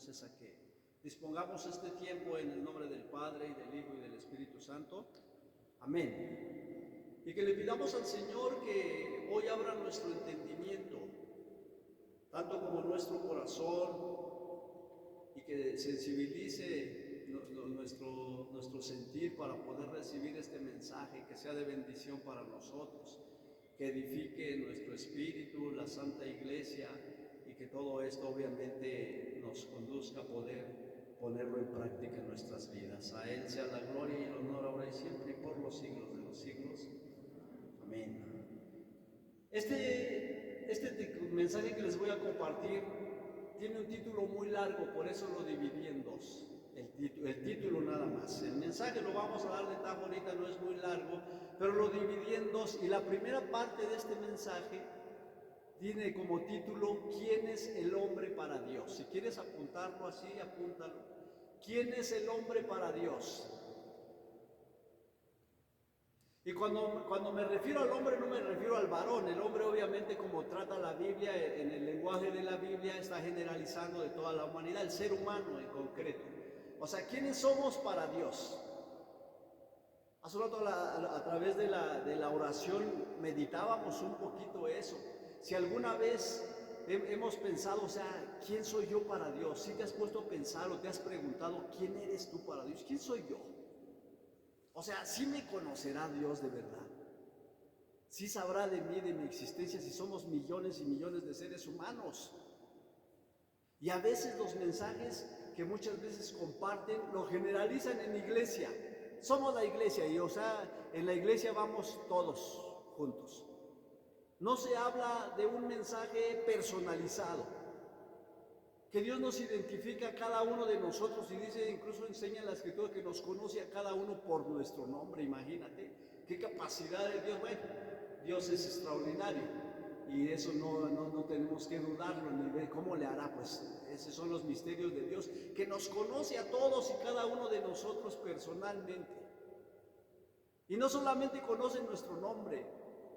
entonces a que dispongamos este tiempo en el nombre del Padre, y del Hijo, y del Espíritu Santo. Amén. Y que le pidamos al Señor que hoy abra nuestro entendimiento, tanto como nuestro corazón, y que sensibilice nuestro sentir para poder recibir este mensaje, que sea de bendición para nosotros, que edifique nuestro espíritu, la Santa Iglesia, y que todo esto obviamente nos conduzca a poder ponerlo en práctica en nuestras vidas. A Él sea la gloria y el honor ahora y siempre y por los siglos de los siglos. Amén. Este mensaje que les voy a compartir tiene un título muy largo, por eso lo dividí en dos. El título nada más. El mensaje lo vamos a dar de tajo ahorita, no es muy largo, pero lo dividí en dos. Y la primera parte de este mensaje tiene como título: ¿Quién es el hombre para Dios? Si quieres apuntarlo así, apúntalo. ¿Quién es el hombre para Dios? Y cuando me refiero al hombre, no me refiero al varón. El hombre, obviamente, como trata la Biblia, en el lenguaje de la Biblia, está generalizando de toda la humanidad, el ser humano en concreto. O sea, ¿quiénes somos para Dios? Hace un rato a través de la oración meditábamos un poquito eso. Si alguna vez hemos pensado, o sea, ¿quién soy yo para Dios? Si te has puesto a pensar o te has preguntado, ¿quién eres tú para Dios? ¿Quién soy yo? O sea, ¿sí me conocerá Dios de verdad? ¿Sí sabrá de mí, de mi existencia, si somos millones y millones de seres humanos? Y a veces los mensajes que muchas veces comparten lo generalizan en iglesia. Somos la iglesia y, o sea, en la iglesia vamos todos juntos. No se habla de un mensaje personalizado, que Dios nos identifica a cada uno de nosotros, y dice, incluso enseña la Escritura, que nos conoce a cada uno por nuestro nombre. Imagínate qué capacidad de Dios. Bueno, Dios es extraordinario y eso no tenemos que dudarlo ni ver cómo le hará. Pues esos son los misterios de Dios, que nos conoce a todos y cada uno de nosotros personalmente. Y no solamente conoce nuestro nombre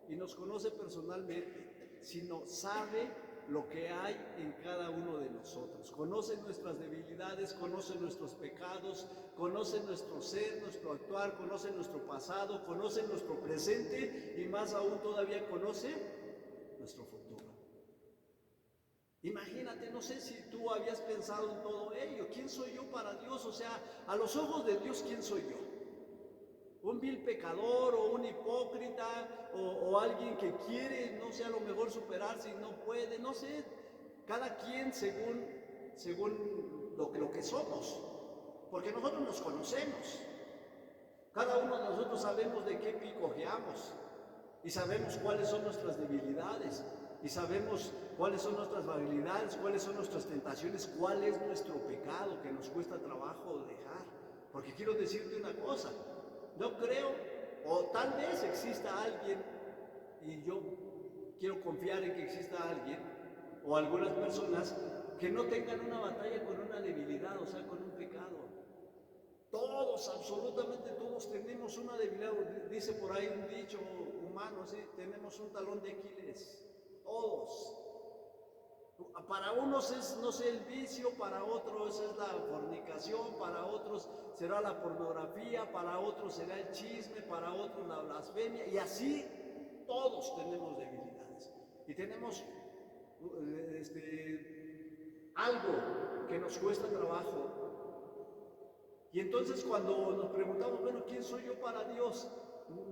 y nos conoce personalmente, sino sabe lo que hay en cada uno de nosotros. Conoce nuestras debilidades, conoce nuestros pecados, conoce nuestro ser, nuestro actuar, conoce nuestro pasado, conoce nuestro presente y más aún todavía conoce nuestro futuro. Imagínate, no sé si tú habías pensado en todo ello. ¿Quién soy yo para Dios? O sea, a los ojos de Dios, ¿quién soy yo? Un vil pecador, o un hipócrita, o alguien que quiere, no sé, a lo mejor superarse y no puede, no sé, cada quien según lo que somos, porque nosotros nos conocemos, cada uno de nosotros sabemos de qué picojeamos, y sabemos cuáles son nuestras debilidades, y sabemos cuáles son nuestras habilidades, cuáles son nuestras tentaciones, cuál es nuestro pecado que nos cuesta trabajo dejar. Porque quiero decirte una cosa, no creo, o tal vez exista alguien, y yo quiero confiar en que exista alguien, o algunas personas, que no tengan una batalla con una debilidad, o sea, con un pecado. Todos, absolutamente todos tenemos una debilidad. Dice por ahí un dicho humano, ¿sí? Tenemos un talón de Aquiles, todos. Para unos es, no sé, el vicio, para otros es la fornicación, para otros será la pornografía, para otros será el chisme, para otros la blasfemia, y así todos tenemos debilidades. Y tenemos algo que nos cuesta trabajo. Y entonces cuando nos preguntamos, bueno, ¿quién soy yo para Dios?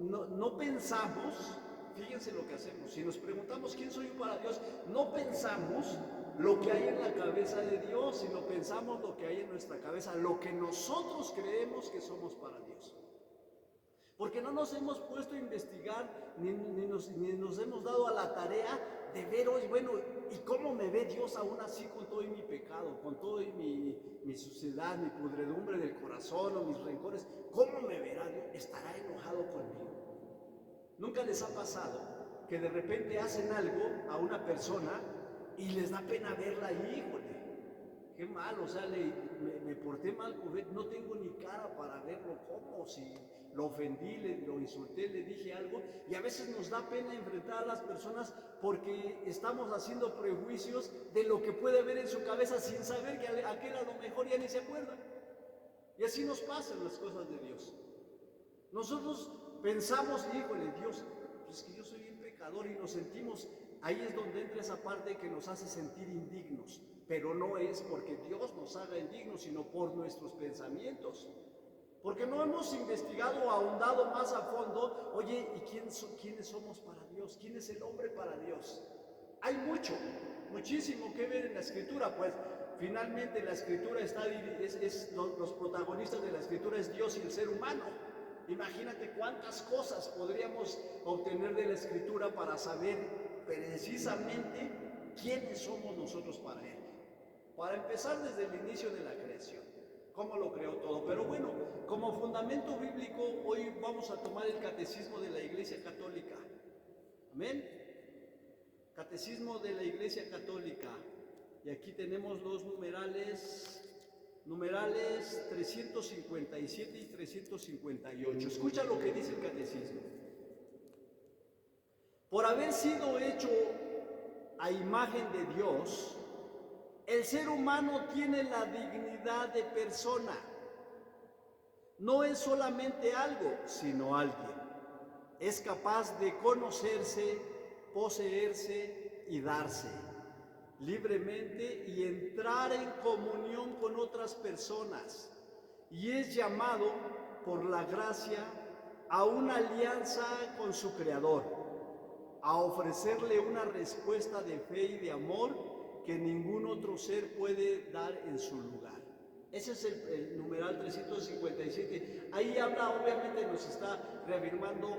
No pensamos, fíjense lo que hacemos, si nos preguntamos quién soy yo para Dios, no pensamos lo que hay en la cabeza de Dios, sino pensamos lo que hay en nuestra cabeza, lo que nosotros creemos que somos para Dios. Porque no nos hemos puesto a investigar, ni nos hemos dado a la tarea de ver hoy, bueno, ¿y cómo me ve Dios aún así con todo y mi pecado, con todo y mi suciedad, mi pudredumbre del corazón o mis rencores? ¿Cómo me verá Dios? ¿Estará enojado conmigo? ¿Nunca les ha pasado que de repente hacen algo a una persona y les da pena verla ahí, híjole? qué mal, o sea, me porté mal con él, no tengo ni cara para verlo como, si lo ofendí, lo insulté, le dije algo, y a veces nos da pena enfrentar a las personas porque estamos haciendo prejuicios de lo que puede haber en su cabeza sin saber que aquel a lo mejor ya ni se acuerda. Y así nos pasan las cosas de Dios. Nosotros pensamos, híjole, Dios, pues es que yo soy un pecador y nos sentimos, ahí es donde entra esa parte que nos hace sentir indignos, pero no es porque Dios nos haga indignos, sino por nuestros pensamientos. Porque no hemos investigado o ahondado más a fondo, oye, ¿y quiénes somos para Dios? ¿Quién es el hombre para Dios? Hay muchísimo que ver en la Escritura, pues finalmente la Escritura los protagonistas de la Escritura es Dios y el ser humano. Imagínate cuántas cosas podríamos obtener de la Escritura para saber precisamente quiénes somos nosotros para Él. Para empezar desde el inicio de la creación, cómo lo creó todo. Pero bueno, como fundamento bíblico, hoy vamos a tomar el Catecismo de la Iglesia Católica. Amén. Catecismo de la Iglesia Católica. Y aquí tenemos los numerales 357 y 358. Escucha lo que dice el Catecismo. Por haber sido hecho a imagen de Dios, el ser humano tiene la dignidad de persona. No es solamente algo, sino alguien. Es capaz de conocerse, poseerse y darse libremente y entrar en comunión con otras personas. Y es llamado por la gracia a una alianza con su Creador, a ofrecerle una respuesta de fe y de amor que ningún otro ser puede dar en su lugar. Ese es el numeral 357. Ahí habla, obviamente nos está reafirmando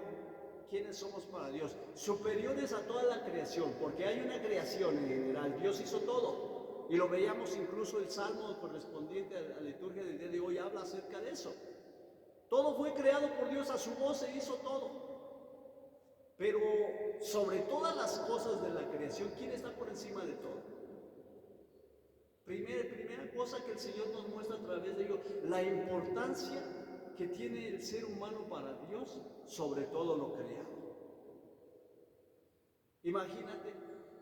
quiénes somos para Dios, superiores a toda la creación, porque hay una creación en general, Dios hizo todo, y lo veíamos incluso el salmo correspondiente a la liturgia del día de hoy, habla acerca de eso. Todo fue creado por Dios, a su voz se hizo todo, pero sobre todas las cosas de la creación, ¿quién está por encima de todo? Primera cosa que el Señor nos muestra a través de ello, la importancia que tiene el ser humano para Dios sobre todo lo creado. Imagínate,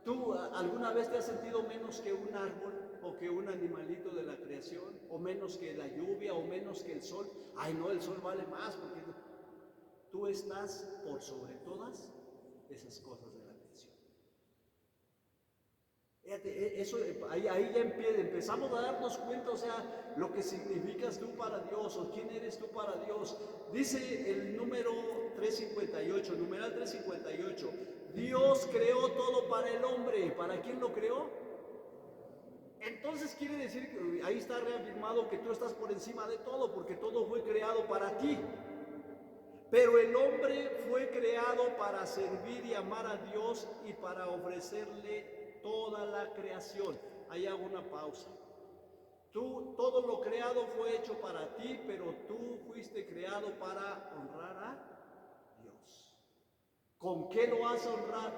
¿tú alguna vez te has sentido menos que un árbol o que un animalito de la creación? ¿O menos que la lluvia o menos que el sol? Ay no, el sol vale más porque tú estás por sobre todas esas cosas de la creación. Fíjate, eso, ahí ya empezamos a darnos cuenta, o sea, lo que significas tú para Dios o quién eres tú para Dios. Dice el número 358, numeral 358, Dios creó todo para el hombre. ¿Para quién lo creó? Entonces quiere decir que ahí está reafirmado que tú estás por encima de todo, porque todo fue creado para ti. Pero el hombre fue creado para servir y amar a Dios y para ofrecerle toda la creación. Ahí hago una pausa. Todo lo creado fue hecho para ti, pero tú fuiste creado para honrar a Dios. ¿Con qué lo vas a honrar?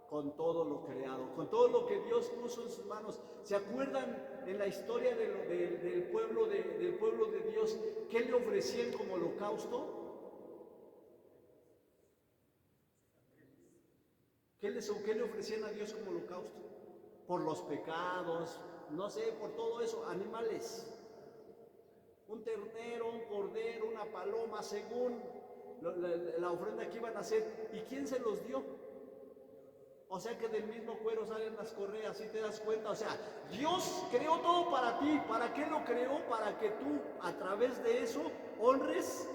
Con todo lo creado, con todo lo que Dios puso en sus manos. ¿Se acuerdan en la historia del pueblo de Dios qué le ofrecían como holocausto? ¿Qué le ofrecían a Dios como holocausto? Por los pecados, no sé, por todo eso, animales. Un ternero, un cordero, una paloma, según la ofrenda que iban a hacer. ¿Y quién se los dio? O sea que del mismo cuero salen las correas, ¿sí te das cuenta? O sea, Dios creó todo para ti. ¿Para qué lo creó? Para que tú, a través de eso, honres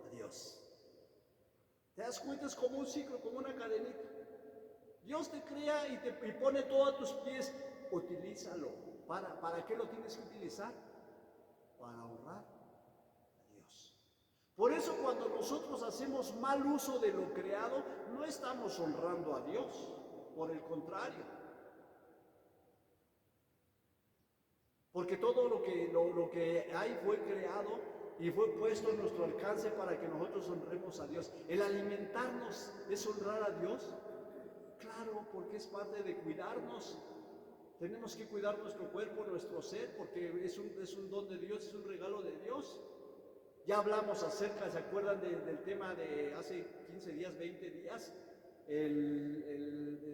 a Dios. ¿Te das cuenta? Es como un ciclo, como una cadenita. Dios te crea y te pone todo a tus pies. Utilízalo. ¿Para qué lo tienes que utilizar? Para honrar a Dios. Por eso cuando nosotros hacemos mal uso de lo creado, no estamos honrando a Dios. Por el contrario. Porque todo lo que hay fue creado y fue puesto a nuestro alcance para que nosotros honremos a Dios. El alimentarnos es honrar a Dios. Claro, porque es parte de cuidarnos. Tenemos que cuidar nuestro cuerpo, nuestro ser, porque es un don de Dios, es un regalo de Dios. Ya hablamos acerca, ¿se acuerdan del tema de hace 15 días, 20 días?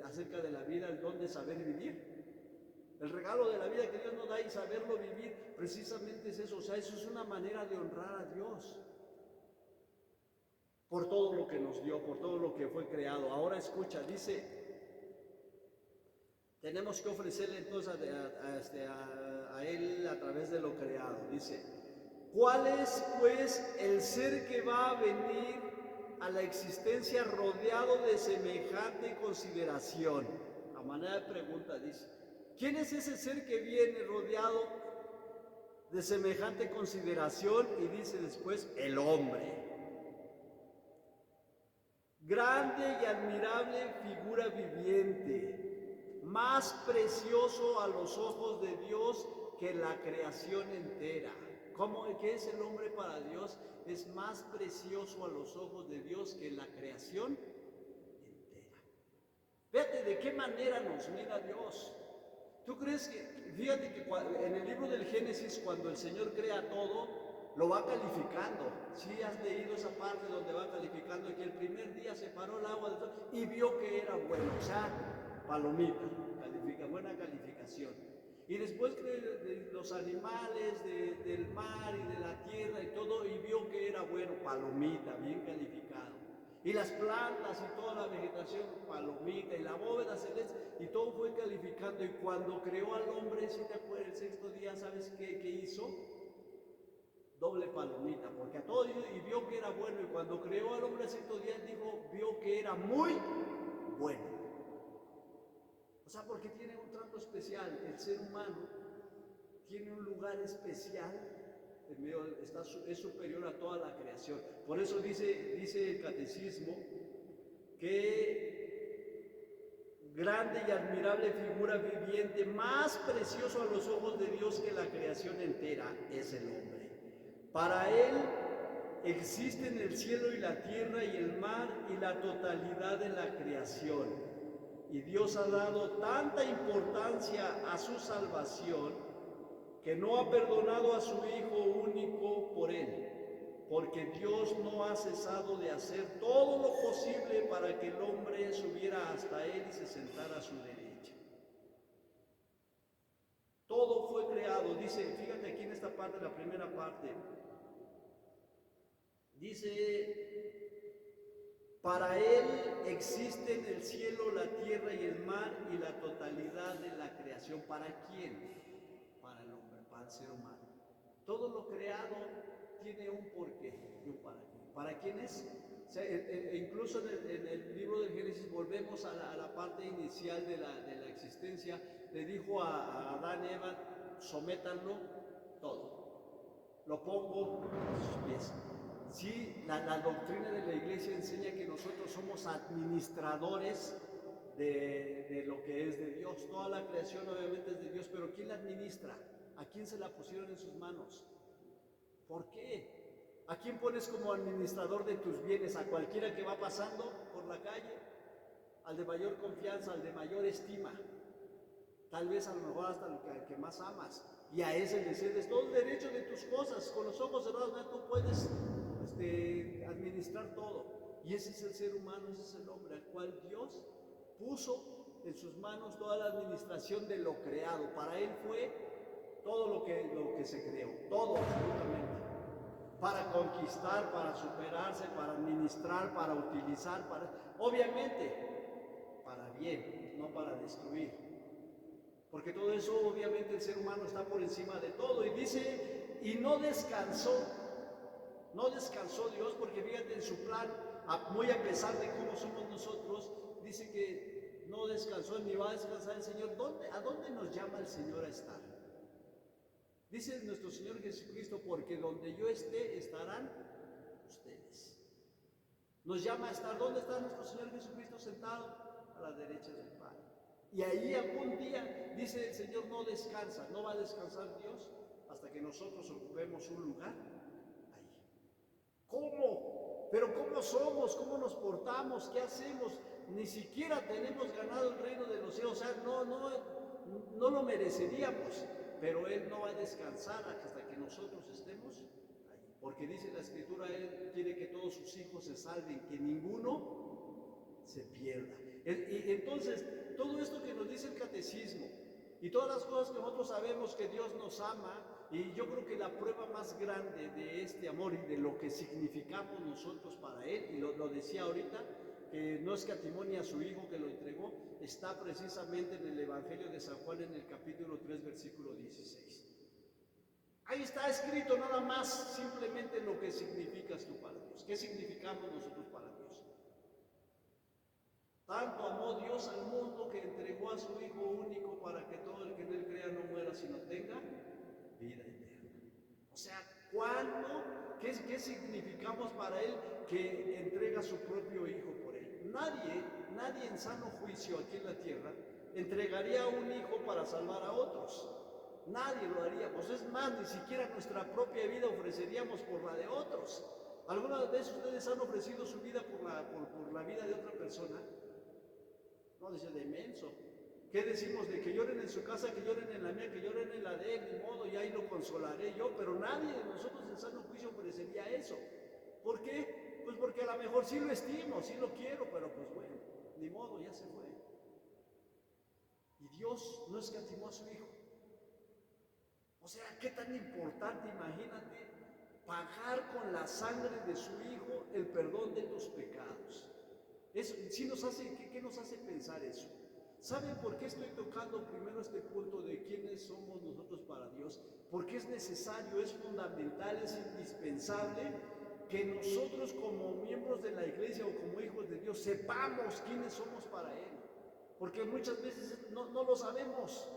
Acerca de la vida, el don de saber vivir. El regalo de la vida que Dios nos da y saberlo vivir, precisamente es eso. O sea, eso es una manera de honrar a Dios por todo lo que nos dio, por todo lo que fue creado. Ahora escucha, dice, tenemos que ofrecerle entonces a Él a través de lo creado. Dice, ¿cuál es pues el ser que va a venir a la existencia rodeado de semejante consideración? A manera de pregunta dice, ¿quién es ese ser que viene rodeado de semejante consideración? Y dice después, el hombre. Grande y admirable figura viviente, más precioso a los ojos de Dios que la creación entera. ¿Qué es el hombre para Dios? Es más precioso a los ojos de Dios que la creación entera. Fíjate de qué manera nos mira Dios. ¿Tú crees que, fíjate que en el libro del Génesis, cuando el Señor crea todo, lo va calificando? Sí, has leído esa parte donde va calificando que el primer día separó el agua de todo y vio que era bueno, o sea, palomita, buena calificación. Y después de los animales, del mar y de la tierra y todo, y vio que era bueno, palomita, bien calificado. Y las plantas y toda la vegetación, palomita, y la bóveda celeste, y todo fue calificando. Y cuando creó al hombre, si te acuerdas, el sexto día, ¿sabes qué hizo? Doble palomita, porque a todo y vio que era bueno. Y cuando creó al hombre el sexto día, vio que era muy bueno. O sea, porque tiene un trato especial. El ser humano tiene un lugar especial. Es superior a toda la creación. Por eso dice el catecismo que grande y admirable figura viviente, más precioso a los ojos de Dios que la creación entera, es el hombre. Para Él existen el cielo y la tierra y el mar y la totalidad de la creación. Y Dios ha dado tanta importancia a su salvación que no ha perdonado a su Hijo único por Él, porque Dios no ha cesado de hacer todo lo posible para que el hombre subiera hasta Él y se sentara a su derecha. Todo fue creado, dice, fíjate aquí en esta parte, la primera parte, dice, para Él existen el cielo, la tierra y el mar y la totalidad de la creación. ¿Para quién? Para el hombre, para el ser humano. Todo lo creado tiene un porqué y un para qué. ¿Para quién es? O sea, incluso en el libro del Génesis volvemos a la parte inicial de la existencia. Le dijo a Adán y Eva, sométanlo todo. Lo pongo a sus pies. Sí, la doctrina de la iglesia enseña que nosotros somos administradores de lo que es de Dios. Toda la creación obviamente es de Dios, pero ¿quién la administra? ¿A quién se la pusieron en sus manos? ¿Por qué? ¿A quién pones como administrador de tus bienes? ¿A cualquiera que va pasando por la calle? ¿Al de mayor confianza, al de mayor estima? Tal vez a lo mejor hasta al que más amas. Y a ese le cedes todo el derecho de tus cosas. Con los ojos cerrados, ¿no? Tú puedes administrar todo. Y ese es el ser humano, ese es el hombre al cual Dios puso en sus manos toda la administración de lo creado. Para Él fue todo lo que se creó, todo absolutamente. Para conquistar, para superarse, para administrar, para utilizar, obviamente, para bien, no para destruir. Porque todo eso, obviamente, el ser humano está por encima de todo. Y dice, y no descansó Dios, porque fíjate en su plan, muy a pesar de cómo somos nosotros, dice que no descansó ni va a descansar el Señor. ¿A dónde nos llama el Señor a estar? Dice nuestro Señor Jesucristo, porque donde yo esté, estarán ustedes. Nos llama a estar. ¿Dónde está nuestro Señor Jesucristo sentado? A la derecha del Padre. Y ahí algún día, dice el Señor, no descansa. No va a descansar Dios hasta que nosotros ocupemos un lugar ahí. ¿Cómo? Pero ¿cómo somos? ¿Cómo nos portamos? ¿Qué hacemos? Ni siquiera tenemos ganado el reino de los cielos. O sea, no lo mereceríamos, pero Él no va a descansar hasta que nosotros estemos ahí. Porque dice la Escritura, Él quiere que todos sus hijos se salven, que ninguno se pierda. Y entonces, todo esto que nos dice el catecismo y todas las cosas que nosotros sabemos que Dios nos ama, y yo creo que la prueba más grande de este amor y de lo que significamos nosotros para Él, y lo decía ahorita, que no escatimó ni a su Hijo que lo entregó, está precisamente en el Evangelio de San Juan en el capítulo 3, versículo 16. Ahí está escrito nada más simplemente lo que significas tú para Dios. ¿Qué significamos nosotros para Dios? Tanto amó Dios al mundo que entregó a su Hijo único para que todo el que en Él crea no muera, sino tenga vida eterna. O sea, ¿qué significamos para Él que entrega a su propio Hijo por Él? Nadie en sano juicio aquí en la tierra entregaría a un hijo para salvar a otros. Nadie lo haría. Pues es más, ni siquiera nuestra propia vida ofreceríamos por la de otros. ¿Alguna vez ustedes han ofrecido su vida por la vida de otra persona? No, dice de menso. ¿Qué decimos? De que lloren en su casa, que lloren en la mía, que lloren en la de él, ni modo, y ahí lo consolaré yo, pero nadie de nosotros en sano juicio ofrecería eso. ¿Por qué? Pues porque a lo mejor sí lo estimo, sí lo quiero, pero pues bueno, ni modo, ya se fue. Y Dios no escatimó a su Hijo. O sea, qué tan importante, imagínate, pagar con la sangre de su Hijo el perdón de tus pecados. Eso sí nos hace, ¿qué nos hace pensar eso? ¿Saben por qué estoy tocando primero este punto de quiénes somos nosotros para Dios? Porque es necesario, es fundamental, es indispensable que nosotros como miembros de la iglesia o como hijos de Dios sepamos quiénes somos para Él. Porque muchas veces no lo sabemos,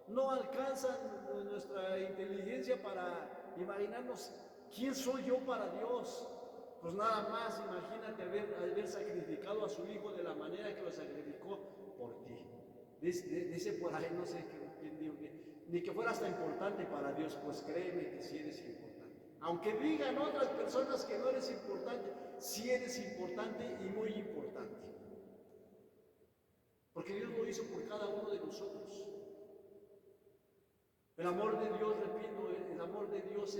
no alcanza nuestra inteligencia para imaginarnos quién soy yo para Dios. Pues nada más, imagínate haber sacrificado a su Hijo de la manera que lo sacrificó por ti. Dice por ahí, no sé quién dijo ni que fuera hasta importante para Dios, pues créeme que sí eres importante. Aunque digan otras personas que no eres importante, sí eres importante y muy importante. Porque Dios lo hizo por cada uno de nosotros. El amor de Dios, repito, el amor de Dios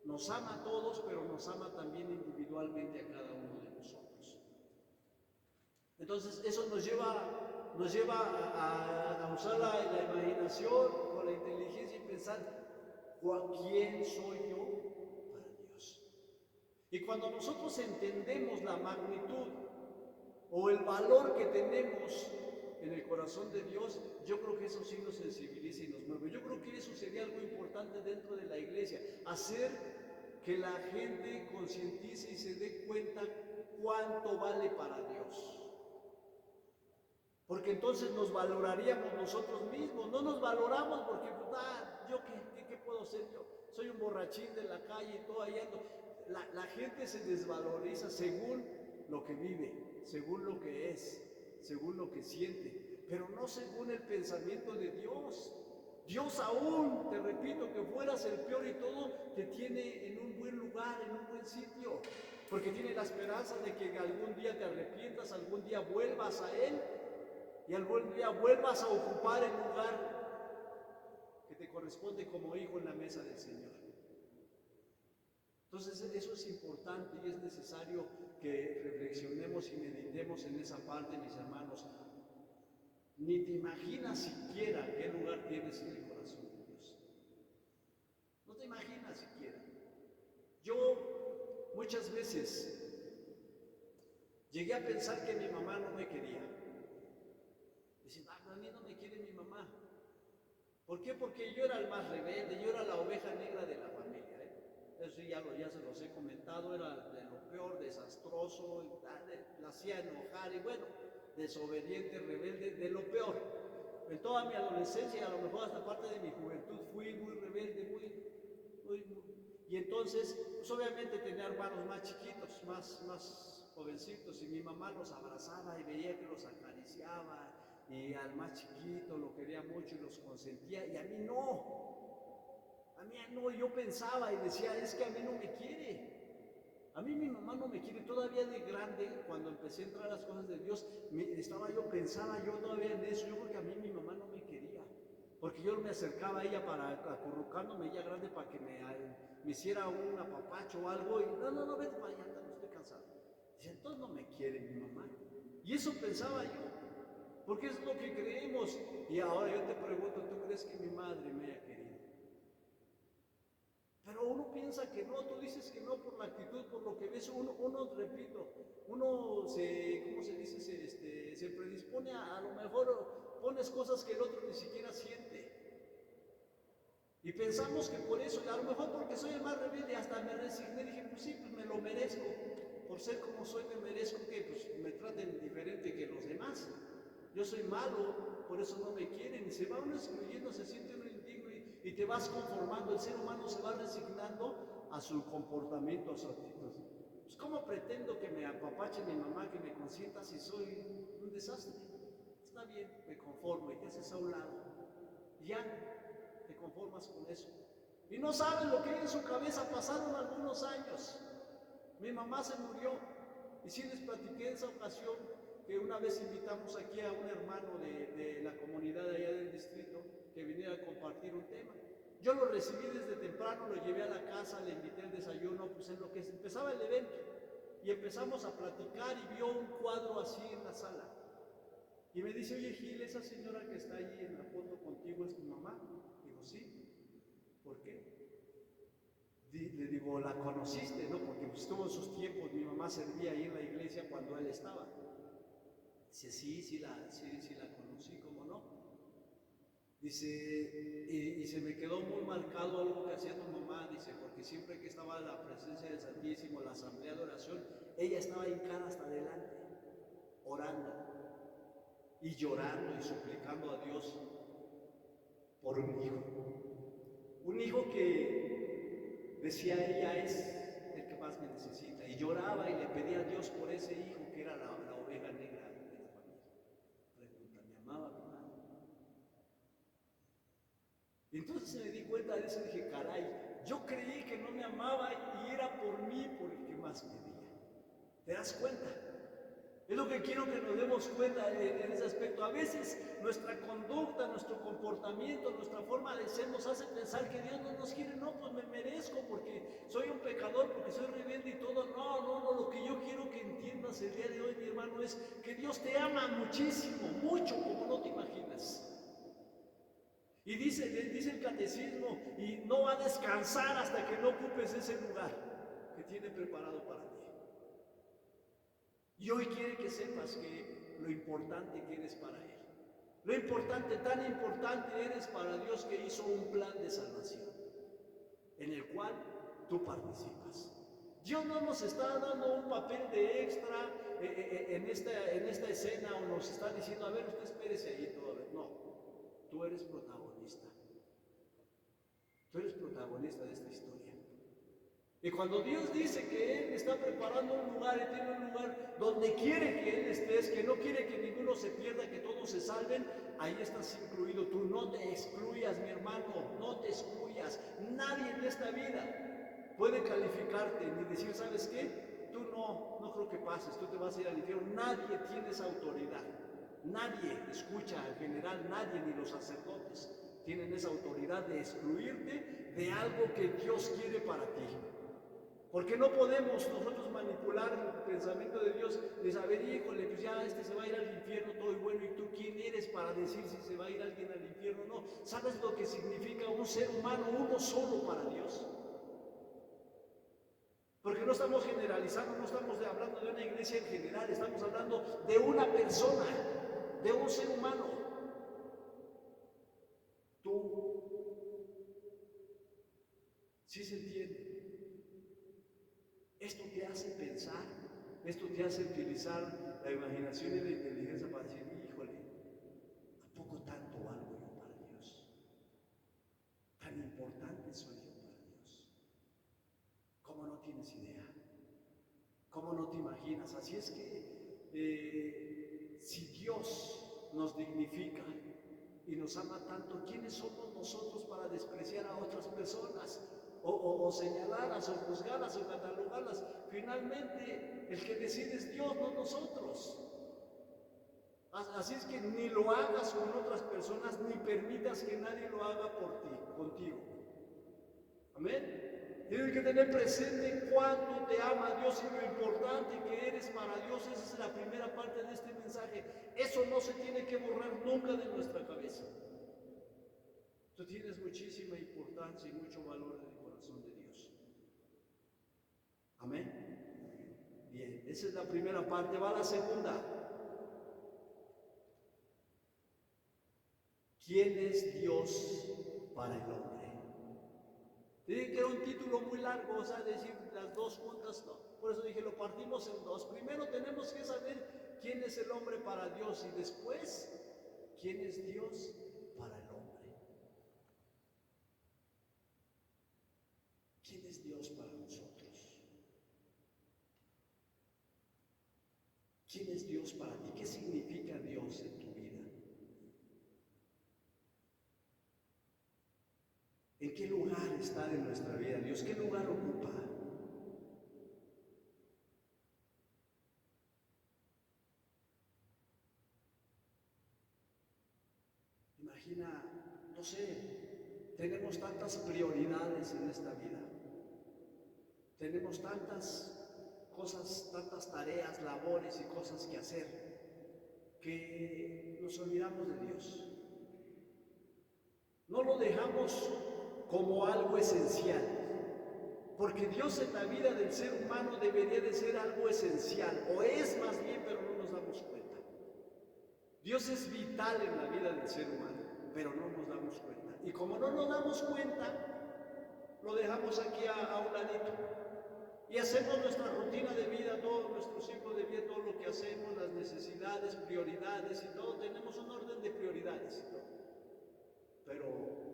nos ama a todos, pero nos ama también individualmente a cada uno de nosotros. Entonces eso nos lleva a usar la imaginación o la inteligencia y pensar, ¿quién soy yo para Dios? Y cuando nosotros entendemos la magnitud o el valor que tenemos en el corazón de Dios, yo creo que eso sí nos sensibiliza y nos mueve. Yo creo que eso sería algo importante dentro de la iglesia, hacer que la gente concientice y se dé cuenta cuánto vale para Dios. Porque entonces nos valoraríamos nosotros mismos, no nos valoramos porque, ¿yo qué puedo ser yo? Soy un borrachín de la calle y todo ahí ando. La gente se desvaloriza según lo que vive, según lo que es, según lo que siente, pero no según el pensamiento de Dios. Dios aún, te repito, que fueras el peor y todo, te tiene en un buen lugar, en un buen sitio, porque tiene la esperanza de que algún día te arrepientas, algún día vuelvas a Él y algún día vuelvas a ocupar el lugar que te corresponde como hijo en la mesa del Señor. Entonces eso es importante y es necesario que reflexionemos y meditemos en esa parte, mis hermanos. Ni te imaginas siquiera qué lugar tienes en el corazón de Dios. No te imaginas siquiera. Yo muchas veces llegué a pensar que mi mamá no me quería. Decía, a mí no me quiere mi mamá. ¿Por qué? Porque yo era el más rebelde, yo era la oveja negra de la familia. Eso ya se los he comentado, era de lo peor, desastroso, la hacía enojar y bueno, desobediente, rebelde, de lo peor. En toda mi adolescencia y a lo mejor hasta parte de mi juventud fui muy rebelde, y entonces, pues obviamente tenía hermanos más chiquitos, más jovencitos, y mi mamá los abrazaba y veía que los acariciaba, y al más chiquito lo quería mucho y los consentía, y a mí no. A mí no, yo pensaba y decía, es que a mí no me quiere. A mí mi mamá no me quiere. Todavía de grande, cuando empecé a entrar a las cosas de Dios, pensaba yo todavía en eso. Yo creo que a mí mi mamá no me quería. Porque yo me acercaba a ella para acurrucándome ella grande para que me hiciera un apapacho o algo. Y no, vete para allá, no estoy cansado. Dice, entonces no me quiere mi mamá. Y eso pensaba yo, porque es lo que creemos. Y ahora yo te pregunto, ¿tú crees que mi madre me haya querido? Pero uno piensa que no, tú dices que no por la actitud, por lo que ves, repito, uno se, ¿cómo se dice? Se predispone a lo mejor pones cosas que el otro ni siquiera siente. Y pensamos que por eso, a lo mejor porque soy el más rebelde, hasta me resigné, dije, pues sí, pues me lo merezco. Por ser como soy, me merezco que pues me traten diferente que los demás. Yo soy malo, por eso no me quieren. Y se va uno excluyendo, se siente uno indigno y te vas conformando. El ser humano se va resignando a su comportamiento, a su actitud. Pues ¿cómo pretendo que me apapache mi mamá, que me consienta si soy un desastre? Está bien, me conformo y te haces a un lado. Y ya te conformas con eso. Y no sabes lo que hay en su cabeza. Pasaron algunos años. Mi mamá se murió. Y sí les platiqué en esa ocasión que una vez invitamos aquí a un hermano de la comunidad allá del distrito que viniera a compartir un tema. Yo lo recibí desde temprano, lo llevé a la casa, le invité al desayuno, pues en lo que empezaba el evento. Y empezamos a platicar y vio un cuadro así en la sala. Y me dice, oye Gil, esa señora que está ahí en la foto contigo es tu mamá. Digo, sí. ¿Por qué? Le digo, ¿la conociste? No, porque estuvo en sus tiempos, mi mamá servía ahí en la iglesia cuando él estaba. Dice, sí la conocí, ¿cómo no? Dice, y se me quedó muy marcado algo que hacía tu mamá, dice, porque siempre que estaba la presencia del Santísimo, la asamblea de oración, ella estaba hincada hasta adelante, orando y llorando y suplicando a Dios por un hijo. Un hijo que, decía ella, es el que más me necesita. Y lloraba y le pedía a Dios por ese hijo que era la oveja negra de la familia. Pregunta, ¿me amaba mi madre? Y entonces me di cuenta de eso y dije, caray, yo creí que no me amaba y era por mí por el que más quería. ¿Te das cuenta? Es lo que quiero que nos demos cuenta en ese aspecto. A veces nuestra conducta, nuestro comportamiento, nuestra forma de ser nos hace pensar que Dios no nos quiere. No, pues me merezco porque soy un pecador, porque soy rebelde y todo. No, lo que yo quiero que entiendas el día de hoy, mi hermano, es que Dios te ama muchísimo, mucho, como no te imaginas. Y dice el catecismo, y no va a descansar hasta que no ocupes ese lugar que tiene preparado para ti. Y hoy quiere que sepas que lo importante que eres para Él. Lo importante, tan importante eres para Dios que hizo un plan de salvación, en el cual tú participas. Dios no nos está dando un papel de extra en esta escena o nos está diciendo, a ver, usted espérese ahí todavía. No, tú eres protagonista. Tú eres protagonista de esta historia. Y cuando Dios dice que Él está preparando un lugar y tiene un lugar donde quiere que Él estés, que no quiere que ninguno se pierda, que todos se salven, ahí estás incluido tú. No te excluyas, mi hermano, no te excluyas. Nadie en esta vida puede calificarte ni decir, ¿sabes qué? Tú no creo que pases, tú te vas a ir al infierno. Nadie tiene esa autoridad. Nadie, escucha, en general, nadie, ni los sacerdotes, tienen esa autoridad de excluirte de algo que Dios quiere para ti. Porque no podemos nosotros manipular el pensamiento de Dios de saber, híjole, pues ya se va a ir al infierno todo y bueno, ¿y tú quién eres para decir si se va a ir alguien al infierno? No, ¿sabes lo que significa un ser humano, uno solo para Dios? Porque no estamos generalizando, no estamos hablando de una iglesia en general, estamos hablando de una persona, de un ser humano. Tú, ¿sí se entiende? Esto te hace pensar, esto te hace utilizar la imaginación y la inteligencia para decir, híjole, ¿a poco tanto valgo yo para Dios? Tan importante soy yo para Dios. ¿Cómo no tienes idea? ¿Cómo no te imaginas? Así es que si Dios nos dignifica y nos ama tanto, ¿quiénes somos nosotros para despreciar a otras personas? O señalarlas, o juzgarlas, o catalogarlas. Finalmente, el que decide es Dios, no nosotros. Así es que ni lo hagas con otras personas, ni permitas que nadie lo haga por ti, contigo. Amén. Tienes que tener presente cuánto te ama Dios y lo importante que eres para Dios. Esa es la primera parte de este mensaje. Eso no se tiene que borrar nunca de nuestra cabeza. Tú tienes muchísima importancia y mucho valor en el corazón de Dios. Amén. Bien, esa es la primera parte. Va la segunda. ¿Quién es Dios para el hombre? Dije que era un título muy largo, o sea, decir las dos juntas, no. Por eso dije, lo partimos en dos. Primero tenemos que saber quién es el hombre para Dios y después, quién es Dios para el hombre. ¿Quién es Dios para nosotros? ¿Quién es Dios para ti? ¿Qué significa Dios en tu vida? ¿En qué lugar está en nuestra vida Dios? ¿Qué lugar ocupa? Imagina, no sé, tenemos tantas prioridades en esta vida. Tenemos tantas cosas, tantas tareas, labores y cosas que hacer, que nos olvidamos de Dios. No lo dejamos como algo esencial, porque Dios en la vida del ser humano debería de ser algo esencial, o es más bien, pero no nos damos cuenta. Dios es vital en la vida del ser humano, pero no nos damos cuenta. Y como no nos damos cuenta, lo dejamos aquí a un ladito. Y hacemos nuestra rutina de vida, todo nuestro ciclo de vida, todo lo que hacemos, las necesidades, prioridades y todo, tenemos un orden de prioridades, ¿no? Pero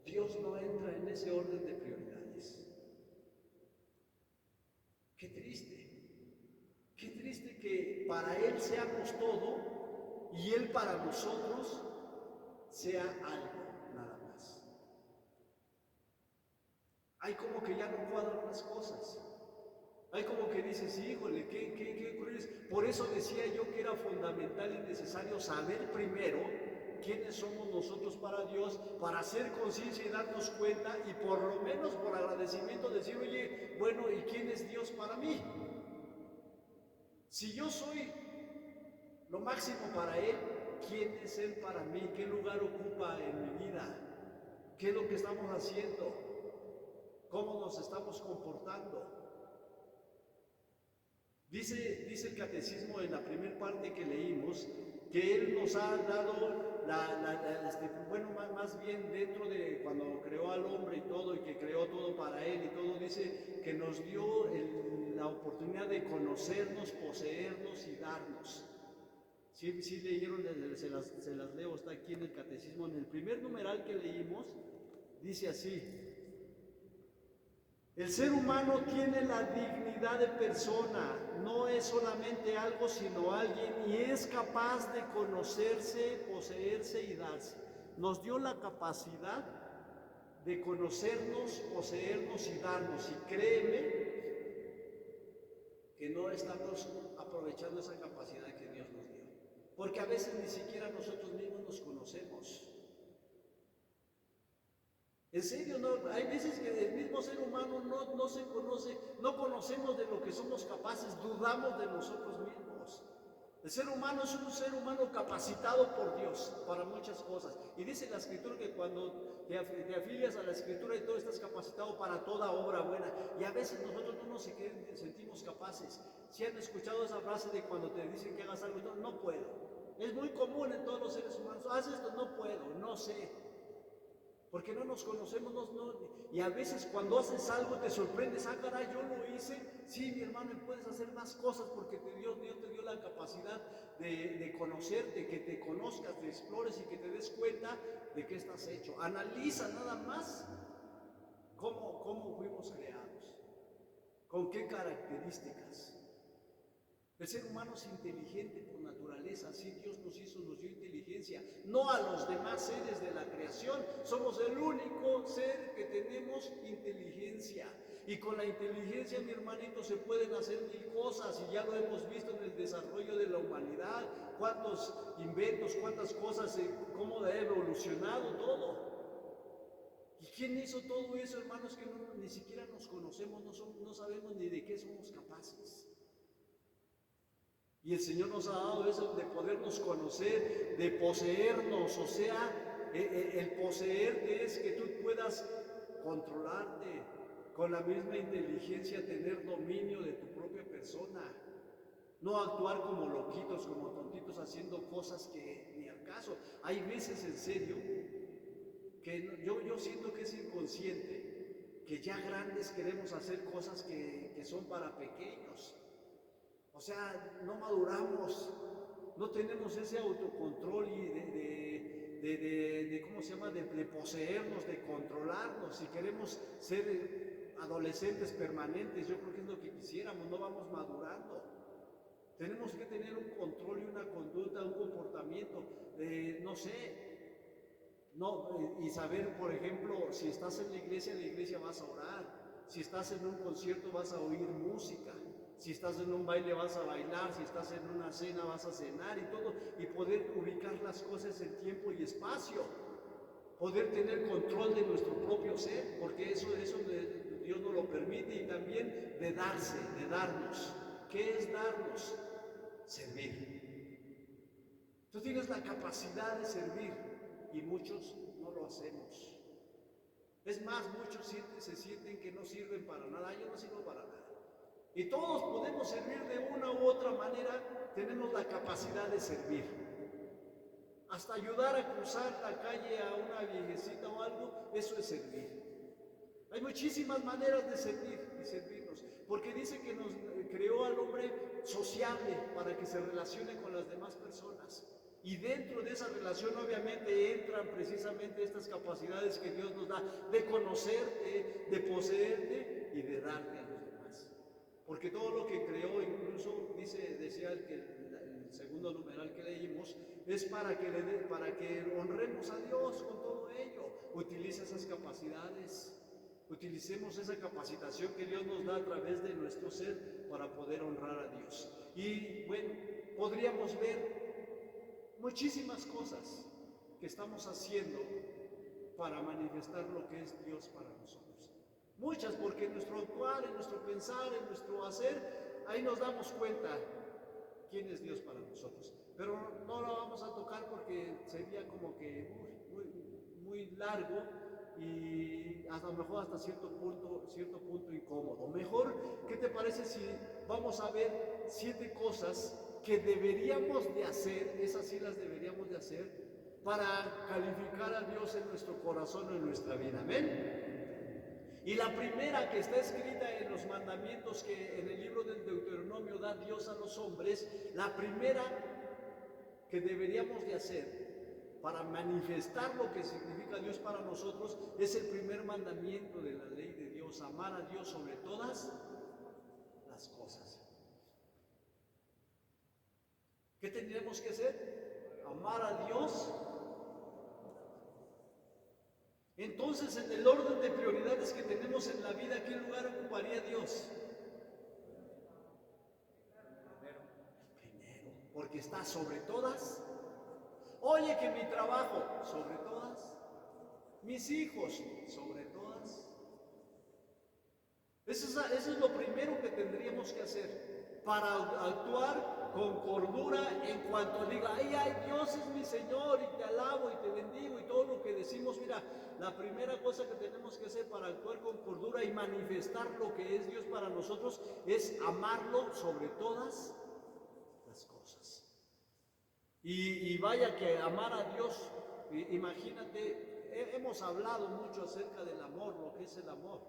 Dios no entra en ese orden de prioridades. Qué triste que para Él seamos todo y Él para nosotros sea algo, nada más. Hay como que ya no cuadran las cosas. Hay como que dices, híjole, qué crueles. Por eso decía yo que era fundamental y necesario saber primero quiénes somos nosotros para Dios, para hacer conciencia y darnos cuenta y por lo menos por agradecimiento decir, oye, bueno, ¿y quién es Dios para mí? Si yo soy lo máximo para Él, ¿quién es Él para mí? ¿Qué lugar ocupa en mi vida? ¿Qué es lo que estamos haciendo? ¿Cómo nos estamos comportando? Dice el catecismo en la primera parte que leímos que Él nos ha dado bueno, más bien dentro de cuando creó al hombre y todo, y que creó todo para Él y todo, dice que nos dio la oportunidad de conocernos, poseernos y darnos. Si leyeron, se las leo, está aquí en el catecismo, en el primer numeral que leímos, dice así: el ser humano tiene la dignidad de persona, no es solamente algo sino alguien, y es capaz de conocerse, poseerse y darse. Nos dio la capacidad de conocernos, poseernos y darnos, y créeme que no estamos aprovechando esa capacidad que Dios nos dio, porque a veces ni siquiera nosotros mismos nos conocemos. En serio, no, hay veces que el mismo ser humano no se conoce, no conocemos de lo que somos capaces, dudamos de nosotros mismos. El ser humano es un ser humano capacitado por Dios para muchas cosas. Y dice la Escritura que cuando te afilias a la Escritura y todo estás capacitado para toda obra buena. Y a veces nosotros no nos sentimos capaces. Si han escuchado esa frase de cuando te dicen que hagas algo, no puedo. Es muy común en todos los seres humanos. Haz esto, no puedo, no sé. Porque no nos conocemos, y a veces cuando haces algo te sorprendes, caray, yo lo hice, sí, mi hermano, y puedes hacer más cosas porque Dios te dio la capacidad de conocerte, que te conozcas, te explores y que te des cuenta de qué estás hecho. Analiza nada más cómo fuimos creados, con qué características. El ser humano es inteligente por naturaleza, así Dios nos hizo, nos dio inteligencia, no a los demás seres de la creación. Somos el único ser que tenemos inteligencia. Y con la inteligencia, mi hermanito, se pueden hacer mil cosas, y ya lo hemos visto en el desarrollo de la humanidad, cuántos inventos, cuántas cosas, cómo ha evolucionado todo. ¿Y quién hizo todo eso, hermanos, que ni siquiera nos conocemos, no sabemos ni de qué somos capaces? Y el Señor nos ha dado eso de podernos conocer, de poseernos, o sea, el poseerte es que tú puedas controlarte, con la misma inteligencia tener dominio de tu propia persona, no actuar como loquitos, como tontitos, haciendo cosas que ni al caso. Hay veces, en serio, que yo siento que es inconsciente, que ya grandes queremos hacer cosas que son para pequeños. O sea, no maduramos, no tenemos ese autocontrol y de ¿cómo se llama? De poseernos, de controlarnos. Si queremos ser adolescentes permanentes, yo creo que es lo que quisiéramos, no vamos madurando. Tenemos que tener un control y una conducta, un comportamiento, no sé, y saber, por ejemplo, si estás en la iglesia vas a orar. Si estás en un concierto vas a oír música. Si estás en un baile vas a bailar, si estás en una cena vas a cenar y todo, y poder ubicar las cosas en tiempo y espacio, poder tener control de nuestro propio ser, porque eso Dios nos lo permite, y también de darse, de darnos. ¿Qué es darnos? Servir. Tú tienes la capacidad de servir y muchos no lo hacemos. Es más, muchos se sienten que no sirven para nada. Yo no sirvo para nada. Y todos podemos servir de una u otra manera, tenemos la capacidad de servir. Hasta ayudar a cruzar la calle a una viejecita o algo, eso es servir. Hay muchísimas maneras de servir y servirnos, porque dice que nos creó al hombre sociable para que se relacione con las demás personas. Y dentro de esa relación obviamente entran precisamente estas capacidades que Dios nos da de conocerte, de poseerte y de darte a los demás. Porque todo lo que creó, incluso decía el segundo numeral que leímos, es para que honremos a Dios con todo ello. Utiliza esas capacidades. Utilicemos esa capacitación que Dios nos da a través de nuestro ser para poder honrar a Dios. Y bueno, podríamos ver muchísimas cosas que estamos haciendo para manifestar lo que es Dios para nosotros. Muchas, porque en nuestro actuar, en nuestro pensar, en nuestro hacer, ahí nos damos cuenta quién es Dios para nosotros. Pero no lo vamos a tocar porque sería como que muy largo y a lo mejor hasta cierto punto incómodo. Mejor, ¿qué te parece si vamos a ver 7 cosas que deberíamos de hacer, esas sí las deberíamos de hacer, para calificar a Dios en nuestro corazón o en nuestra vida? Amén. Y la primera, que está escrita en los mandamientos que en el libro del Deuteronomio da Dios a los hombres, la primera que deberíamos de hacer para manifestar lo que significa Dios para nosotros, es el primer mandamiento de la ley de Dios: amar a Dios sobre todas las cosas. ¿Qué tendríamos que hacer? Amar a Dios. Entonces, en el orden de prioridades que tenemos en la vida, ¿qué lugar ocuparía Dios? El primero, porque está sobre todas. Oye, que mi trabajo, sobre todas. Mis hijos, sobre todas. Eso es lo primero que tendríamos que hacer para actuar con cordura en cuanto diga: ay, Dios es mi Señor y te alabo y te bendigo y todo lo que decimos. Mira, la primera cosa que tenemos que hacer para actuar con cordura y manifestar lo que es Dios para nosotros es amarlo sobre todas las cosas. Y vaya que amar a Dios, imagínate, hemos hablado mucho acerca del amor, lo que es el amor.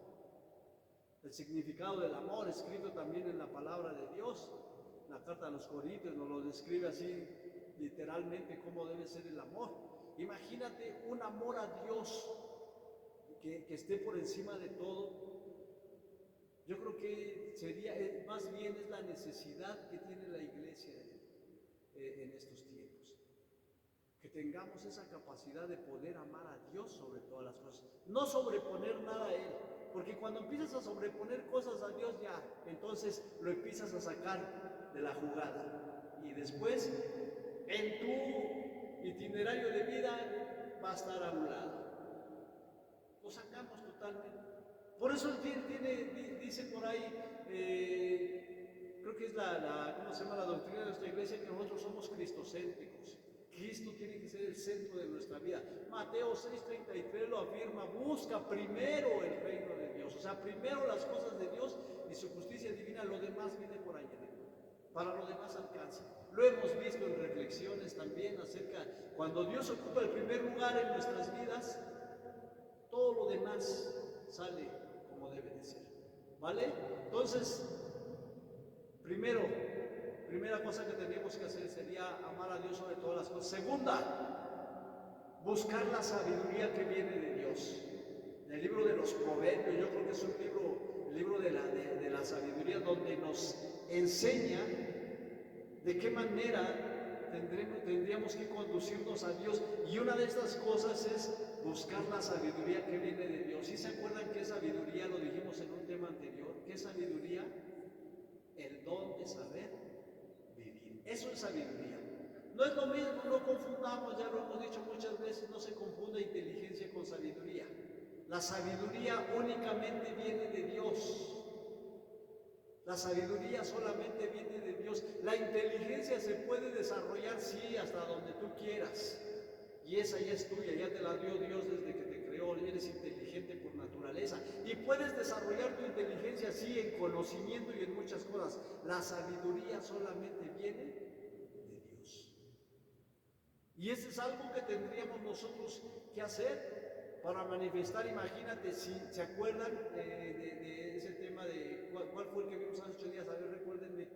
El significado del amor, escrito también en la palabra de Dios. La carta a los Corintios nos lo describe así literalmente cómo debe ser el amor. Imagínate un amor a Dios que esté por encima de todo. Yo creo que sería, más bien es la necesidad que tiene la iglesia en estos tiempos. Que tengamos esa capacidad de poder amar a Dios sobre todas las cosas. No sobreponer nada a Él. Porque cuando empiezas a sobreponer cosas a Dios ya, entonces lo empiezas a sacar de la jugada. Y después, en tu itinerario de vida, va a estar a un lado. Lo sacamos totalmente. Por eso dice por ahí, creo que es ¿cómo se llama? La doctrina de nuestra iglesia, que nosotros somos cristocéntricos. Cristo tiene que ser el centro de nuestra vida. Mateo 6:33 lo afirma: busca primero el reino de Dios. O sea, primero las cosas de Dios y su justicia divina, lo demás viene por añadidura. Para lo demás alcanza. Lo hemos visto en reflexiones también acerca, cuando Dios ocupa el primer lugar en nuestras vidas, todo lo demás sale como debe de ser. ¿Vale? Entonces, primera cosa que tenemos que hacer sería amar a Dios sobre todas las cosas. Segunda, buscar la sabiduría que viene de Dios. En el libro de los Proverbios, yo creo que es un libro, el libro de la sabiduría, donde nos enseña de qué manera tendríamos que conducirnos a Dios. Y una de estas cosas es buscar la sabiduría que viene de Dios. ¿Y se acuerdan qué sabiduría? Lo dijimos en un tema anterior. ¿Qué sabiduría? El don de saber vivir. Eso es sabiduría. No es lo mismo, no confundamos, ya lo hemos dicho muchas veces, no se confunde inteligencia con sabiduría. La sabiduría únicamente viene de Dios. La sabiduría solamente viene de Dios. La inteligencia se puede desarrollar, sí, hasta donde tú quieras. Y esa ya es tuya, ya te la dio Dios desde que te creó. Eres inteligente por naturaleza. Y puedes desarrollar tu inteligencia, sí, en conocimiento y en muchas cosas. La sabiduría solamente viene de Dios. Y eso es algo que tendríamos nosotros que hacer para manifestar. Imagínate, si se acuerdan de ese tema de ¿cuál fue el que vimos hace 8 días? A ver, recuérdenme.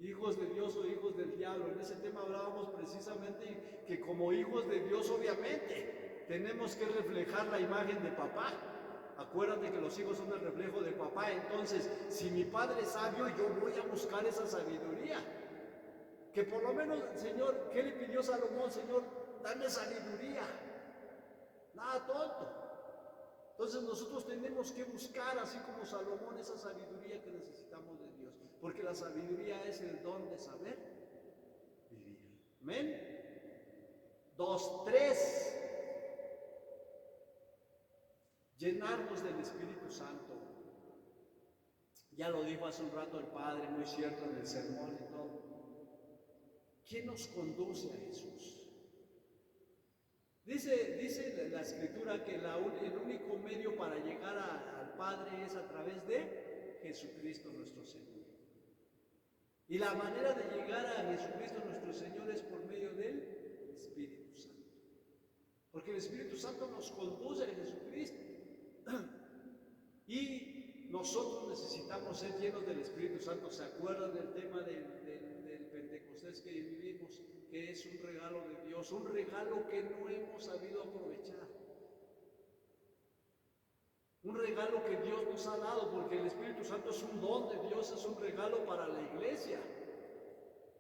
Hijos de Dios o hijos del diablo. En ese tema hablábamos precisamente que como hijos de Dios, obviamente, tenemos que reflejar la imagen de papá. Acuérdate que los hijos son el reflejo de papá. Entonces, si mi padre es sabio, yo voy a buscar esa sabiduría. Que por lo menos, Señor, ¿qué le pidió Salomón? Señor, dame sabiduría. Nada tonto. Entonces nosotros tenemos que buscar, así como Salomón, esa sabiduría que necesitamos de Dios. Porque la sabiduría es el don de saber vivir. Amén. 2, 3. Llenarnos del Espíritu Santo. Ya lo dijo hace un rato el Padre, muy cierto, en el sermón y todo. ¿Quién nos conduce a Jesús? Dice la Escritura que el único medio para llegar al Padre es a través de Jesucristo nuestro Señor. Y la manera de llegar a Jesucristo nuestro Señor es por medio del Espíritu Santo. Porque el Espíritu Santo nos conduce a Jesucristo. Y nosotros necesitamos ser llenos del Espíritu Santo. ¿Se acuerdan del tema del Pentecostés que vivimos? Que es un regalo de Dios, un regalo que no hemos sabido aprovechar. Un regalo que Dios nos ha dado, porque el Espíritu Santo es un don de Dios, es un regalo para la iglesia,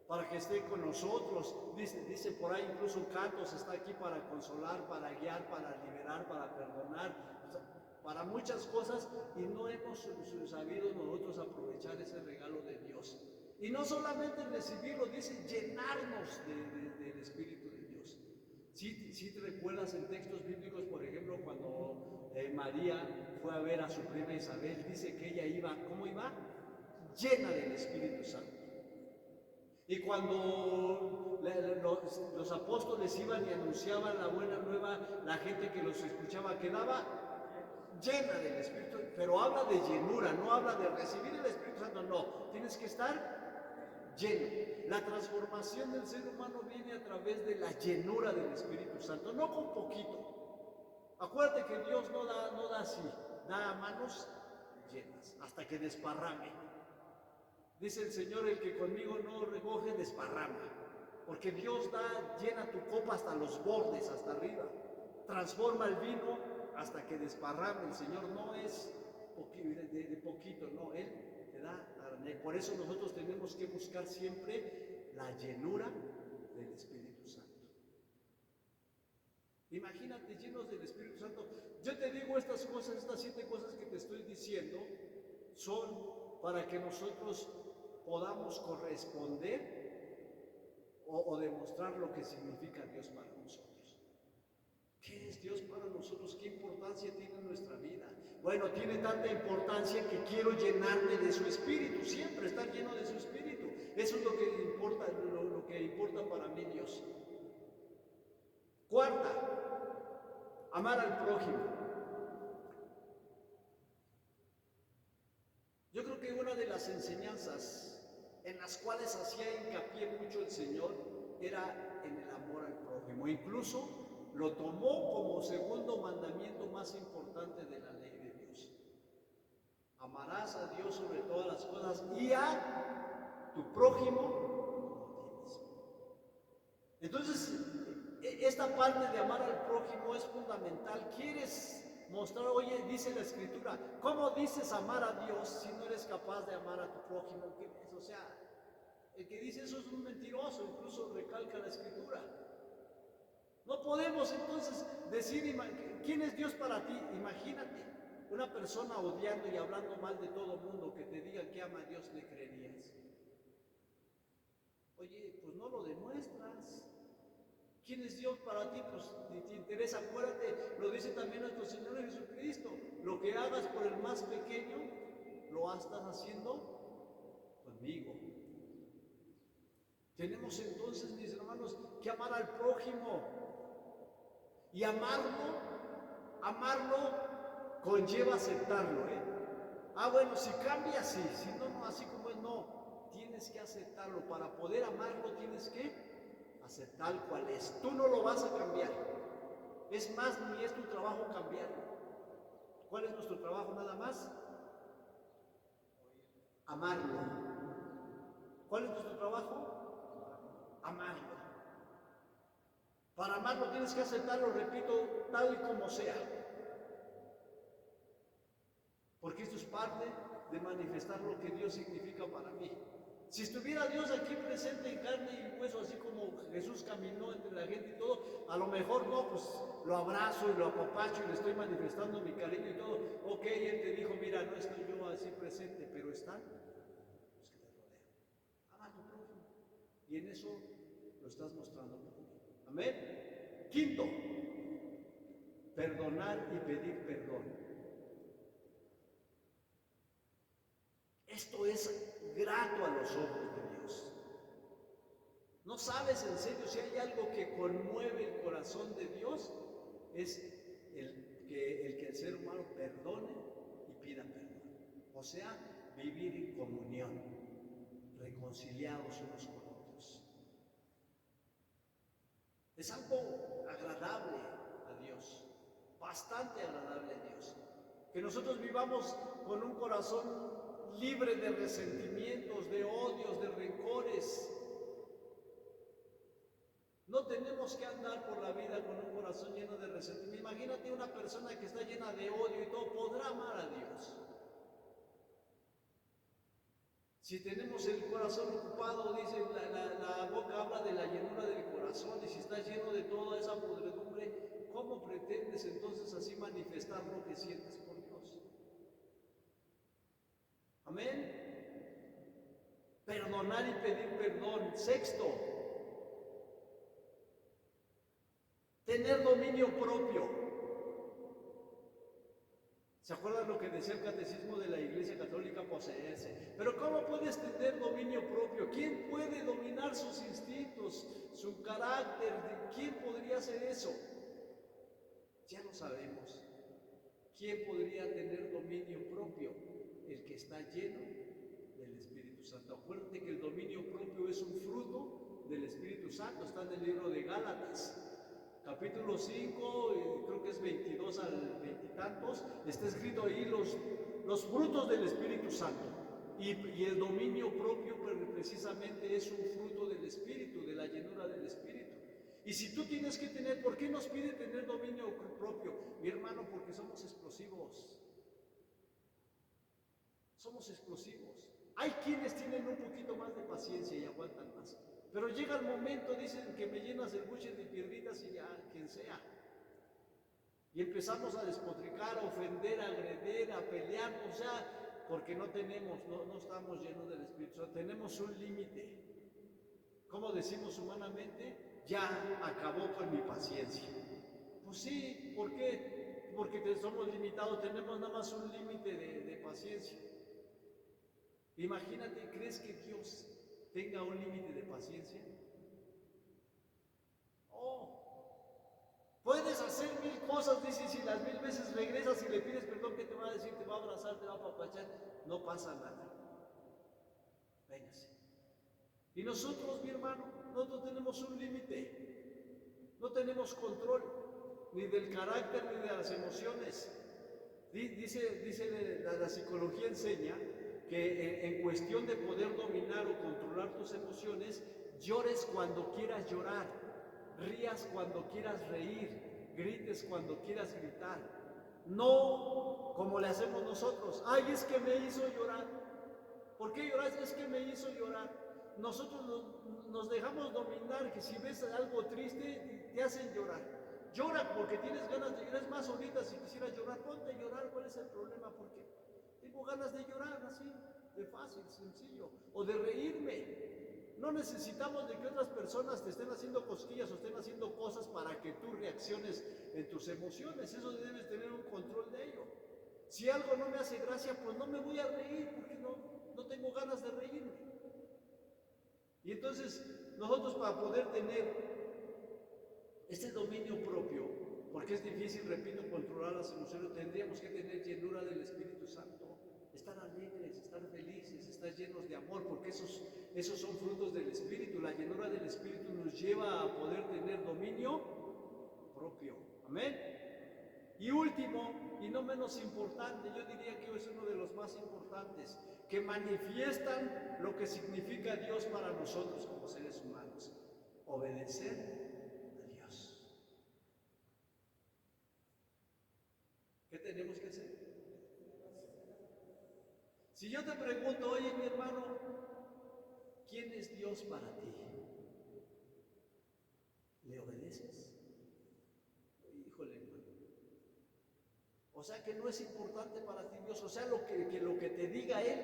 para que esté con nosotros. Dice por ahí, incluso Cantos está aquí para consolar, para guiar, para liberar, para perdonar, para muchas cosas, y no hemos sabido nosotros aprovechar ese regalo de Dios. Y no solamente recibirlo, dice llenarnos del Espíritu de Dios. Si te recuerdas en textos bíblicos, por ejemplo, cuando María fue a ver a su prima Isabel, dice que ella iba, ¿cómo iba? Llena del Espíritu Santo. Y cuando los apóstoles iban y anunciaban la buena nueva, la gente que los escuchaba quedaba llena del Espíritu. Pero habla de llenura, no habla de recibir el Espíritu Santo, no. Tienes que estar lleno. La transformación del ser humano viene a través de la llenura del Espíritu Santo, no con poquito. Acuérdate que Dios no da así, da a manos llenas, hasta que desparrame. Dice el Señor, el que conmigo no recoge, desparrama. Porque Dios llena tu copa hasta los bordes, hasta arriba. Transforma el vino hasta que desparrame. El Señor no es de poquito, no, Él te da. Por eso nosotros tenemos que buscar siempre la llenura del Espíritu Santo. Imagínate llenos del Espíritu Santo. Yo te digo estas cosas, estas 7 cosas que te estoy diciendo, son para que nosotros podamos corresponder o demostrar lo que significa Dios para nosotros. ¿Qué es Dios para nosotros? ¿Qué importancia tiene en nuestra vida? Bueno, tiene tanta importancia que quiero llenarme de su Espíritu, siempre estar lleno de su Espíritu. Eso es lo que importa, lo que importa para mí Dios. Cuarta, amar al prójimo. Yo creo que una de las enseñanzas en las cuales hacía hincapié mucho el Señor era en el amor al prójimo. Incluso lo tomó como segundo mandamiento más importante de la ley de Dios. Amarás a Dios sobre todas las cosas y a tu prójimo como a ti mismo. Entonces, esta parte de amar al prójimo es fundamental. ¿Quieres mostrar, oye, dice la Escritura, cómo dices amar a Dios si no eres capaz de amar a tu prójimo? ¿Qué es? O sea, el que dice eso es un mentiroso, incluso recalca la Escritura. No podemos entonces decir, ¿quién es Dios para ti? Imagínate, una persona odiando y hablando mal de todo el mundo que te diga que ama a Dios, ¿le creerías? Oye, pues no lo demuestras. ¿Quién es Dios para ti? Pues ni te interesa. Acuérdate, lo dice también nuestro Señor Jesucristo. Lo que hagas por el más pequeño, lo estás haciendo conmigo. Tenemos entonces, mis hermanos, que amar al prójimo. Y amarlo conlleva aceptarlo, bueno, si cambia, sí. Si no, no, así como es, no. Tienes que aceptarlo. Para poder amarlo tienes que aceptar cual es. Tú no lo vas a cambiar. Es más, ni es tu trabajo cambiarlo. ¿Cuál es nuestro trabajo nada más? Amarlo. ¿Cuál es nuestro trabajo? Amarlo. Para amarlo tienes que aceptarlo, repito, tal y como sea. Porque esto es parte de manifestar lo que Dios significa para mí. Si estuviera Dios aquí presente en carne y hueso, así como Jesús caminó entre la gente y todo, a lo mejor no, pues lo abrazo y lo apapacho y le estoy manifestando mi cariño y todo. Ok, Él te dijo, mira, no estoy yo así presente, pero están los que te rodean. Ama a tu prójimo. Y en eso lo estás mostrando por mí. Amén. Quinto, perdonar y pedir perdón. Esto es grato a los ojos de Dios. ¿No sabes en serio si hay algo que conmueve el corazón de Dios? Es el que el ser humano perdone y pida perdón. O sea, vivir en comunión, reconciliados unos con otros. Es algo agradable a Dios, bastante agradable a Dios. Que nosotros vivamos con un corazón libre de resentimientos, de odios, de rencores. No tenemos que andar por la vida con un corazón lleno de resentimiento. Imagínate una persona que está llena de odio y todo, ¿podrá amar a Dios? Si tenemos el corazón ocupado, dice, la boca habla de la llenura del corazón, y si está lleno de toda esa podredumbre, ¿cómo pretendes entonces así manifestar lo que sientes por Dios? Amén. Perdonar y pedir perdón. Sexto, tener dominio propio. ¿Se acuerdan lo que decía el catecismo de la Iglesia Católica? Poseerse. Pero ¿cómo puedes tener dominio propio? ¿Quién puede dominar sus instintos, su carácter? ¿Quién podría hacer eso? Ya lo sabemos. ¿Quién podría tener dominio propio? El que está lleno del Espíritu Santo. Acuérdate que el dominio propio es un fruto del Espíritu Santo. Está en el libro de Gálatas. Capítulo 5, creo que es 22 al 20 y tantos, está escrito ahí los frutos del Espíritu Santo. Y el dominio propio precisamente es un fruto del Espíritu, de la llenura del Espíritu. Y si tú tienes que tener, ¿por qué nos pide tener dominio propio? Mi hermano, porque somos explosivos. Hay quienes tienen un poquito más de paciencia y aguantan más. Pero llega el momento, dicen, que me llenas el buche de piedritas y ya, quien sea. Y empezamos a despotricar, a ofender, a agredir, a pelearnos ya, porque no estamos llenos del Espíritu Santo. Tenemos un límite. ¿Cómo decimos humanamente? Ya acabó con mi paciencia. Pues sí, ¿por qué? Porque somos limitados, tenemos nada más un límite de paciencia. Imagínate, ¿crees que Dios tenga un límite de paciencia? Oh, puedes hacer 1000 cosas, dices, y las 1000 veces regresas y le pides perdón, ¿qué te va a decir? Te va a abrazar, te va a apapachar, no pasa nada. Véngase. Y nosotros, mi hermano, nosotros tenemos un límite. No tenemos control ni del carácter ni de las emociones. Dice la psicología enseña que en cuestión de poder dominar o controlar tus emociones, llores cuando quieras llorar, rías cuando quieras reír, grites cuando quieras gritar. No como le hacemos nosotros. Ay, es que me hizo llorar. ¿Por qué lloras? Es que me hizo llorar. Nosotros nos dejamos dominar, que si ves algo triste te hacen llorar. Llora porque tienes ganas de llorar. Es más, ahorita si quisieras llorar, ponte a llorar. ¿Cuál es el problema? Porque tengo ganas de llorar así, de fácil, sencillo. O de reírme. No necesitamos de que otras personas te estén haciendo cosquillas o estén haciendo cosas para que tú reacciones en tus emociones. Eso debes tener un control de ello. Si algo no me hace gracia, pues no me voy a reír porque no tengo ganas de reírme. Y entonces nosotros, para poder tener este dominio propio, porque es difícil, repito, controlar las emociones, tendríamos que tener llenura del Espíritu Santo, estar alegres, estar felices, estar llenos de amor, porque esos son frutos del Espíritu. La llenura del Espíritu nos lleva a poder tener dominio propio. Amén. Y último, y no menos importante, yo diría que es uno de los más importantes, que manifiestan lo que significa Dios para nosotros como seres humanos: obedecer a Dios. ¿Qué tenemos que hacer? Si yo te pregunto, oye mi hermano, ¿quién es Dios para ti? ¿Le obedeces? Híjole, hermano. O sea que no es importante para ti Dios. O sea, lo que te diga Él,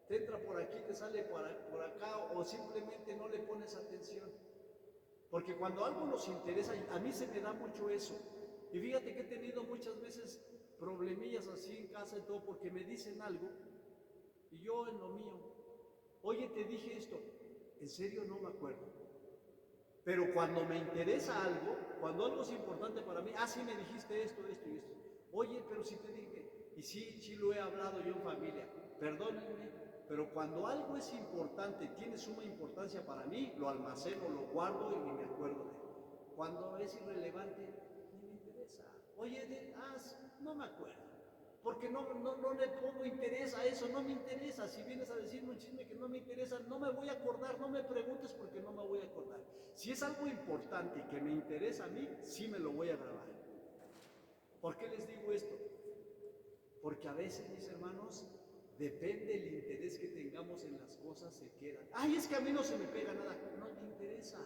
te entra por aquí, te sale por acá, o simplemente no le pones atención. Porque cuando algo nos interesa, a mí se me da mucho eso. Y fíjate que he tenido muchas veces problemillas así en casa y todo, porque me dicen algo y yo en lo mío, oye, te dije esto, en serio no me acuerdo. Pero cuando me interesa algo, cuando algo es importante para mí, sí me dijiste esto, esto y esto. Oye, pero si te dije, y sí lo he hablado yo en familia, perdónenme, pero cuando algo es importante, tiene suma importancia para mí, lo almaceno, lo guardo y ni me acuerdo de él. Cuando es irrelevante, ni me interesa. Oye, no me acuerdo. Porque no le pongo interés a eso, no me interesa. Si vienes a decirme un chisme que no me interesa, no me voy a acordar, no me preguntes porque no me voy a acordar. Si es algo importante y que me interesa a mí, sí me lo voy a grabar. ¿Por qué les digo esto? Porque a veces, mis hermanos, depende el interés que tengamos en las cosas, se quedan. Ay, es que a mí no se me pega nada. No te interesa.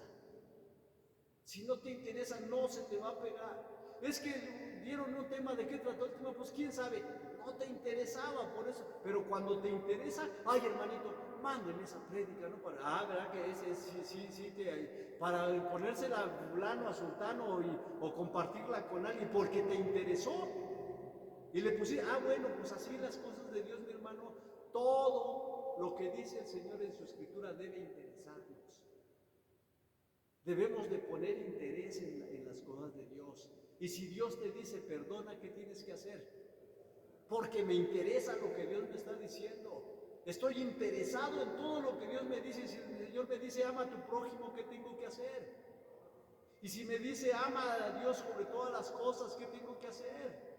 Si no te interesa, no se te va a pegar. Es que dieron un tema, ¿de qué trató el tema? Pues quién sabe, no te interesaba por eso. Pero cuando te interesa, ay hermanito, mándenme esa prédica, ¿no? ¿Verdad que para ponérsela a fulano, a sultano o compartirla con alguien porque te interesó? Y le puse, bueno, pues así las cosas de Dios, mi hermano, todo lo que dice el Señor en su Escritura debe interesarnos. Debemos de poner interés en las cosas de Dios. Y si Dios te dice perdona, ¿qué tienes que hacer? Porque me interesa lo que Dios me está diciendo. Estoy interesado en todo lo que Dios me dice. Si el Señor me dice ama a tu prójimo, ¿qué tengo que hacer? Y si me dice ama a Dios sobre todas las cosas, ¿qué tengo que hacer?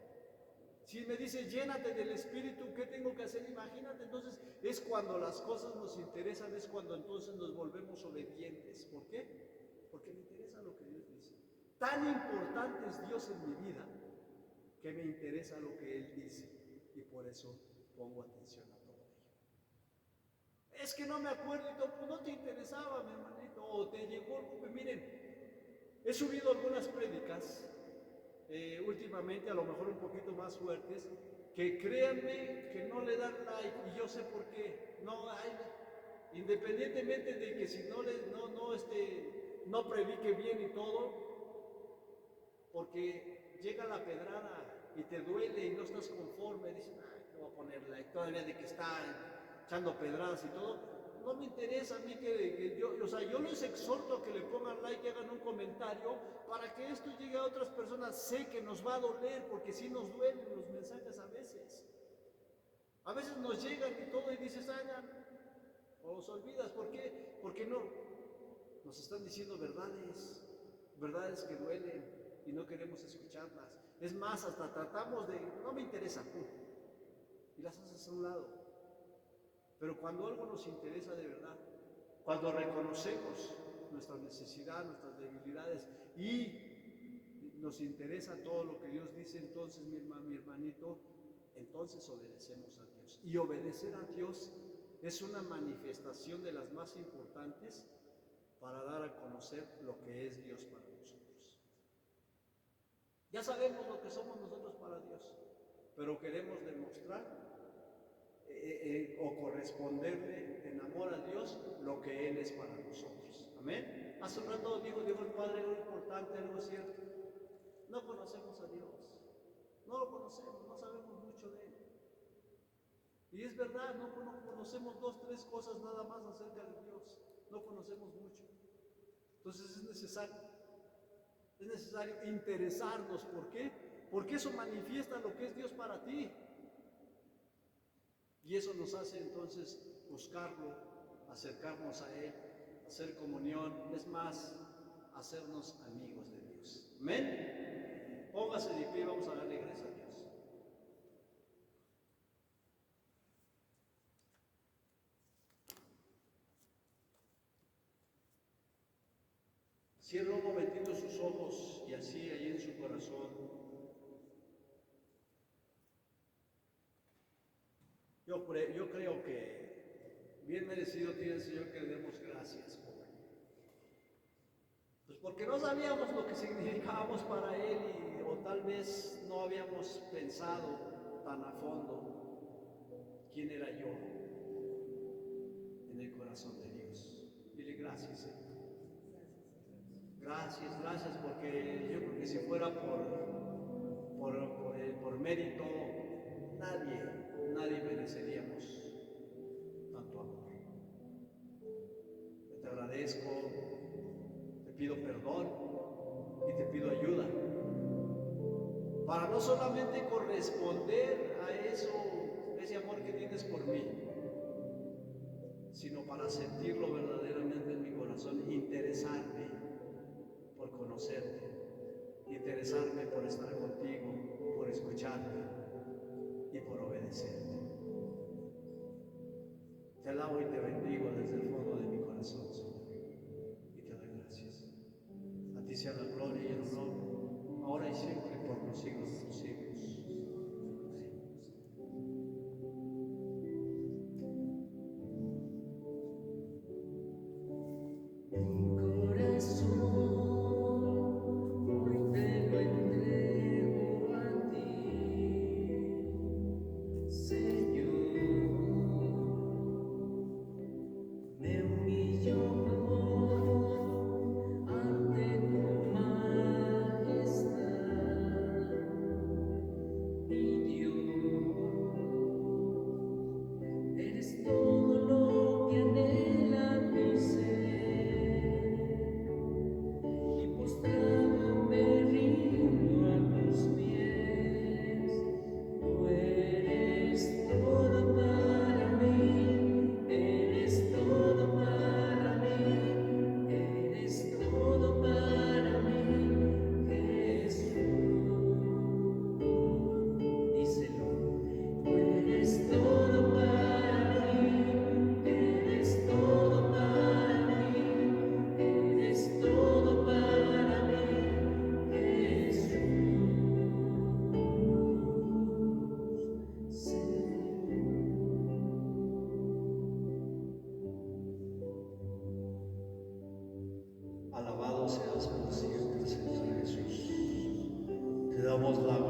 Si me dice llénate del Espíritu, ¿qué tengo que hacer? Imagínate, entonces es cuando las cosas nos interesan, es cuando entonces nos volvemos obedientes. ¿Por qué? Porque me interesa lo que Dios dice. Tan importante es Dios en mi vida que me interesa lo que Él dice y por eso pongo atención a todo ello. Es que no me acuerdo y todo, pues no te interesaba, mi hermanito, o te llegó. Miren, he subido algunas prédicas últimamente, a lo mejor un poquito más fuertes, que créanme que no le dan like, y yo sé por qué. No hay, independientemente de que si no predique bien y todo, porque llega la pedrada y te duele y no estás conforme, dicen, ay, te voy a poner like, todavía de que está echando pedradas y todo. No me interesa a mí yo les exhorto a que le pongan like y hagan un comentario para que esto llegue a otras personas. Sé que nos va a doler, porque sí nos duelen los mensajes a veces. A veces nos llegan y todo y dices, o los olvidas. ¿Por qué? Porque no. Nos están diciendo verdades que duelen y no queremos escucharlas. Es más, hasta tratamos de, no me interesa, y las haces a un lado. Pero cuando algo nos interesa de verdad, cuando reconocemos nuestra necesidad, nuestras debilidades y nos interesa todo lo que Dios dice, entonces mi hermanito, entonces obedecemos a Dios. Y obedecer a Dios es una manifestación de las más importantes para dar a conocer lo que es Dios para nosotros. Ya sabemos lo que somos nosotros para Dios, pero queremos demostrar o corresponderle en amor a Dios lo que Él es para nosotros. Amén. Hace un rato dijo el Padre algo importante, algo cierto. No conocemos a Dios, no lo conocemos, no sabemos mucho de Él. Y es verdad, no conocemos 2, 3 cosas nada más acerca de Dios, no conocemos mucho. Entonces es necesario interesarnos. ¿Por qué? Porque eso manifiesta lo que es Dios para ti. Y eso nos hace entonces buscarlo, acercarnos a Él, hacer comunión, es más, hacernos amigos de Dios. Amén. Póngase de pie, vamos a darle gracias a Dios. Cierra un momentito sus ojos y así ahí en su corazón. Yo creo que bien merecido tiene el Señor que le demos gracias, joven. Pues porque no sabíamos lo que significábamos para Él o tal vez no habíamos pensado tan a fondo quién era yo en el corazón de Dios. Dile gracias, Señor. Gracias, porque yo creo que si fuera por mérito, nadie mereceríamos tanto amor. Te agradezco, te pido perdón y te pido ayuda para no solamente corresponder a ese amor que tienes por mí, sino para sentirlo verdaderamente en mi corazón, interesarme por conocerte, interesarme por estar contigo, por escucharte y por obedecerte. Te alabo y te bendigo desde el fondo de mi corazón, Señor, y te doy gracias. A ti sea la gloria y el honor, ahora y siempre, por los siglos de los siglos. somos la